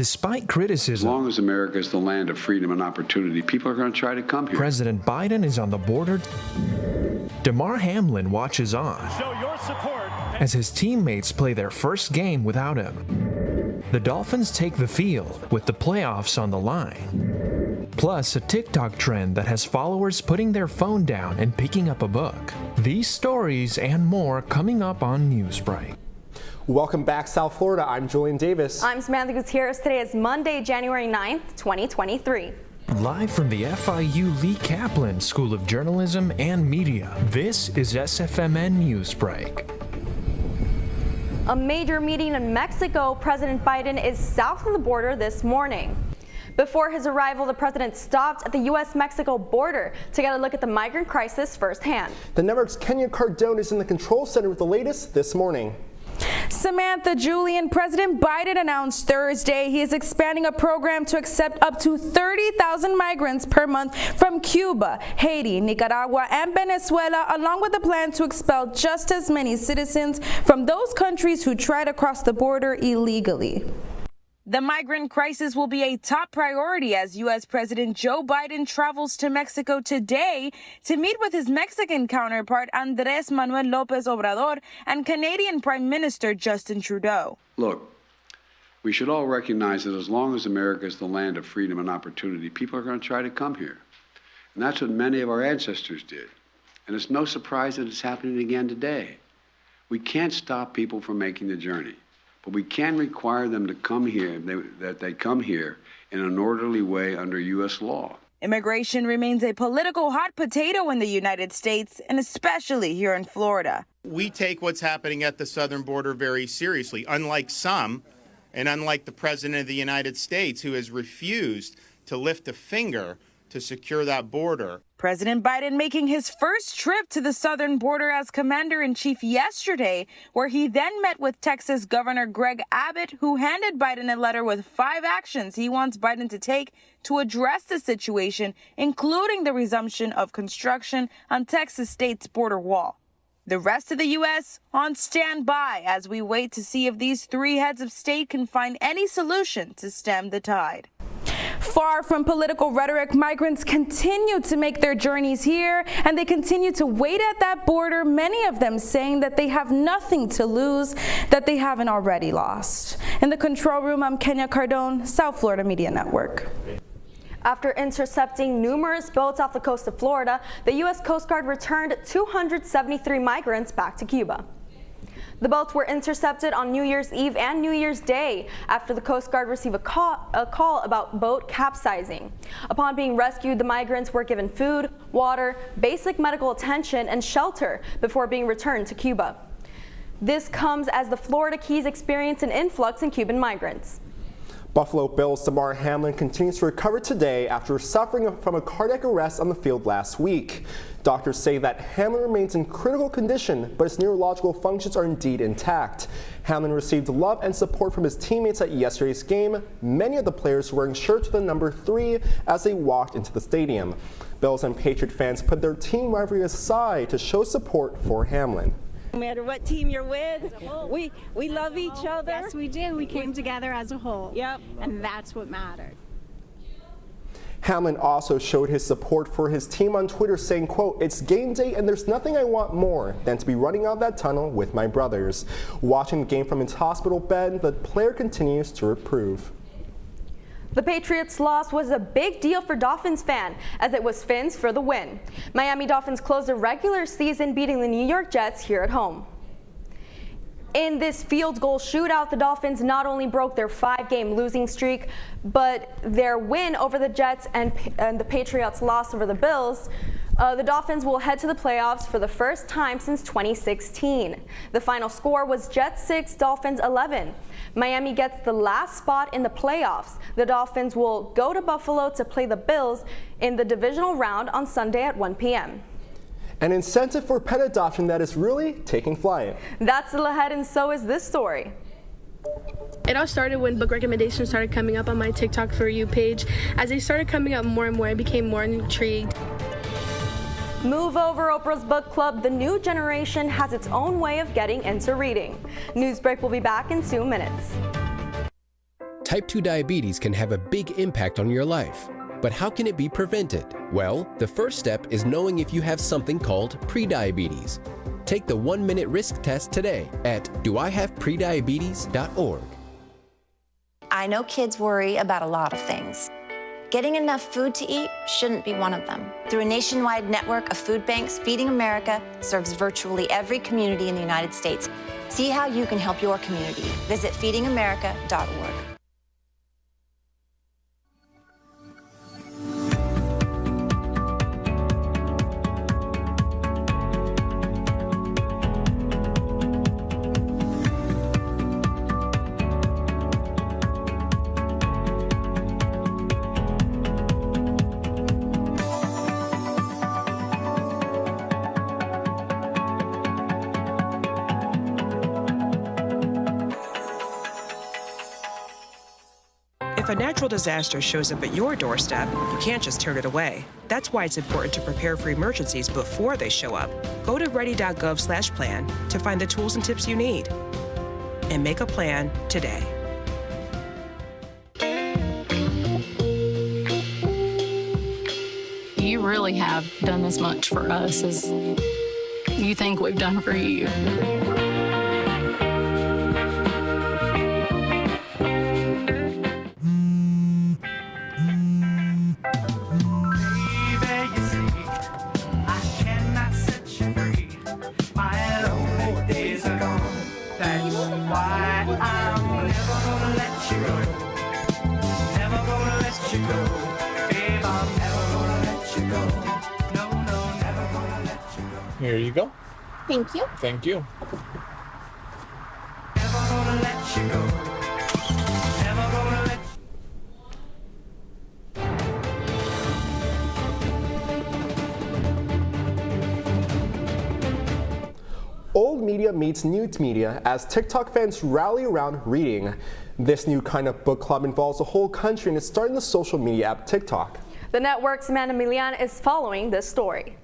Despite criticism, as long as America is the land of freedom and opportunity, people are going to try to come here. President Biden is on the border. Damar Hamlin watches on Show your support as his teammates play their first game without him. The Dolphins take the field with the playoffs on the line. Plus, a TikTok trend that has followers putting their phone down and picking up a book. These stories and more coming up on Newsbreak. Welcome back, South Florida. I'm Julian Davis. I'm Samantha Gutierrez. Today is Monday, January 9th, 2023. Live from the FIU Lee Kaplan School of Journalism and Media, this is SFMN Newsbreak. A major meeting in Mexico. President Biden is south of the border this morning. Before his arrival, the president stopped at the U.S.-Mexico border to get a look at the migrant crisis firsthand. The network's Kenya Cardone is in the control center with the latest this morning. Samantha, Julian, President Biden announced Thursday he is expanding a program to accept up to 30,000 migrants per month from Cuba, Haiti, Nicaragua, and Venezuela, along with a plan to expel just as many citizens from those countries who try to cross the border illegally. The migrant crisis will be a top priority as U.S. President Joe Biden travels to Mexico today to meet with his Mexican counterpart Andrés Manuel López Obrador and Canadian Prime Minister Justin Trudeau. Look, we should all recognize that as long as America is the land of freedom and opportunity, people are going to try to come here. And that's what many of our ancestors did. And it's no surprise that it's happening again today. We can't stop people from making the journey. But we can require them to come here, that they come here in an orderly way under U.S. law. Immigration remains a political hot potato in the United States, and especially here in Florida. We take what's happening at the southern border very seriously, unlike some, and unlike the President of the United States, who has refused to lift a finger to secure that border. President Biden making his first trip to the southern border as commander-in-chief yesterday, where he then met with Texas Governor Greg Abbott, who handed Biden a letter with 5 actions he wants Biden to take to address the situation, including the resumption of construction on Texas state's border wall. The rest of the U.S. on standby as we wait to see if these 3 heads of state can find any solution to stem the tide. Far from political rhetoric, migrants continue to make their journeys here, and they continue to wait at that border, many of them saying that they have nothing to lose that they haven't already lost. In the control room, I'm Kenya Cardone, South Florida Media Network. After intercepting numerous boats off the coast of Florida, the U.S. Coast Guard returned 273 migrants back to Cuba. The boats were intercepted on New Year's Eve and New Year's Day after the Coast Guard received a call about boat capsizing. Upon being rescued, the migrants were given food, water, basic medical attention, and shelter before being returned to Cuba. This comes as the Florida Keys experience an influx in Cuban migrants. Buffalo Bills' Damar Hamlin continues to recover today after suffering from a cardiac arrest on the field last week. Doctors say that Hamlin remains in critical condition, but his neurological functions are indeed intact. Hamlin received love and support from his teammates at yesterday's game, many of the players wearing shirts with the number 3 as they walked into the stadium. Bills and Patriot fans put their team rivalry aside to show support for Hamlin. No matter what team you're with, we love each other. Yes, we did. We came together as a whole. Yep. And that's what mattered. Hamlin also showed his support for his team on Twitter, saying, quote, "It's game day and there's nothing I want more than to be running out that tunnel with my brothers." Watching the game from his hospital bed, the player continues to improve. The Patriots' loss was a big deal for Dolphins fans, as it was Fins for the win. Miami Dolphins closed the regular season beating the New York Jets here at home. In this field goal shootout, the Dolphins not only broke their 5-game losing streak, but their win over the Jets and the Patriots' loss over the Bills. The Dolphins will head to the playoffs for the first time since 2016. The final score was Jets 6, Dolphins 11. Miami gets the last spot in the playoffs. The Dolphins will go to Buffalo to play the Bills in the divisional round on Sunday at 1 p.m. An incentive for pet adoption that is really taking flight. That's still ahead, and so is this story. It all started when book recommendations started coming up on my TikTok For You page. As they started coming up more and more, I became more intrigued. Move over, Oprah's book club. The new generation has its own way of getting into reading. Newsbreak will be back in 2 minutes. type 2 diabetes can have a big impact on your life. But how can it be prevented? Well, the first step is knowing if you have something called prediabetes. Take the 1-minute risk test today at doihaveprediabetes.org. I know kids worry about a lot of things. Getting enough food to eat shouldn't be one of them. Through a nationwide network of food banks, Feeding America serves virtually every community in the United States. See how you can help your community. Visit feedingamerica.org. If a natural disaster shows up at your doorstep, you can't just turn it away. That's why it's important to prepare for emergencies before they show up. Go to ready.gov/plan to find the tools and tips you need. And make a plan today. You really have done as much for us as you think we've done for you. Here you go. Thank you. Thank you. Old media meets new media as TikTok fans rally around reading. This new kind of book club involves the whole country and it's starting the social media app TikTok. The network's Amanda Milian is following this story.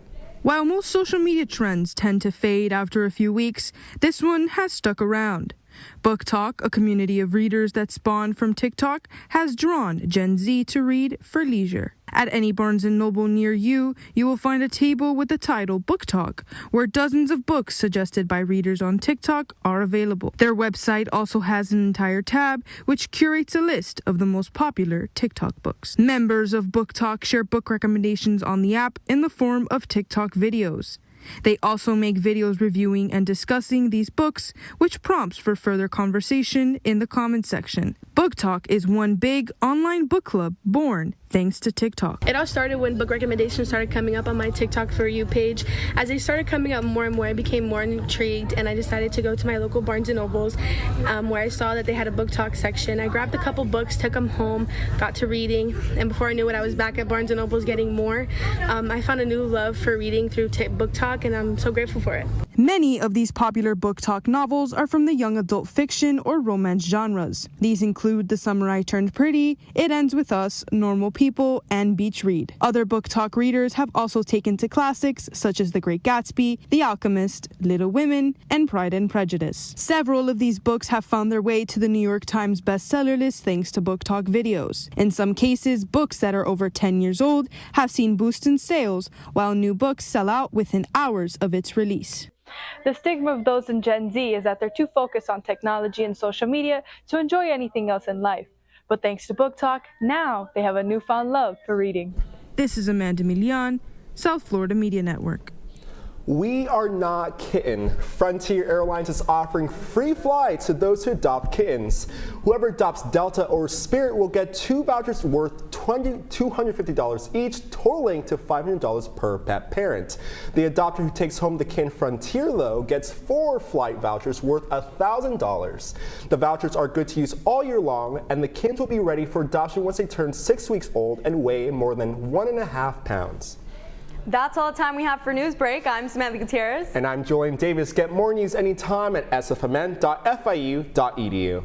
While most social media trends tend to fade after a few weeks, this one has stuck around. Book Talk, a community of readers that spawned from TikTok, has drawn Gen Z to read for leisure. At any Barnes & Noble near you, you will find a table with the title Book Talk, where dozens of books suggested by readers on TikTok are available. Their website also has an entire tab which curates a list of the most popular TikTok books. Members of Book Talk share book recommendations on the app in the form of TikTok videos. They also make videos reviewing and discussing these books, which prompts for further conversation in the comments section. Book Talk is one big online book club born thanks to TikTok. It all started when book recommendations started coming up on my TikTok For You page. As they started coming up more and more, I became more intrigued, and I decided to go to my local Barnes & Nobles where I saw that they had a book talk section. I grabbed a couple books, took them home, got to reading, and before I knew it, I was back at Barnes & Nobles getting more. I found a new love for reading through Book Talk, and I'm so grateful for it. Many of these popular Book Talk novels are from the young adult fiction or romance genres. These include The Summer I Turned Pretty, It Ends With Us, Normal People, and Beach Read. Other Book Talk readers have also taken to classics such as The Great Gatsby, The Alchemist, Little Women, and Pride and Prejudice. Several of these books have found their way to the New York Times bestseller list thanks to Book Talk videos. In some cases, books that are over 10 years old have seen boosts in sales, while new books sell out within hours of its release. The stigma of those in Gen Z is that they're too focused on technology and social media to enjoy anything else in life. But thanks to Book Talk, now they have a newfound love for reading. This is Amanda Milian, South Florida Media Network. We are not kitten. Frontier Airlines is offering free flights to those who adopt kittens. Whoever adopts Delta or Spirit will get 2 vouchers worth $250 each, totaling to $500 per pet parent. The adopter who takes home the kitten Frontier, though, gets 4 flight vouchers worth $1,000. The vouchers are good to use all year long, and the kittens will be ready for adoption once they turn 6 weeks old and weigh more than 1.5 pounds. That's all the time we have for Newsbreak. I'm Samantha Gutierrez. And I'm Julian Davis. Get more news anytime at sfmn.fiu.edu.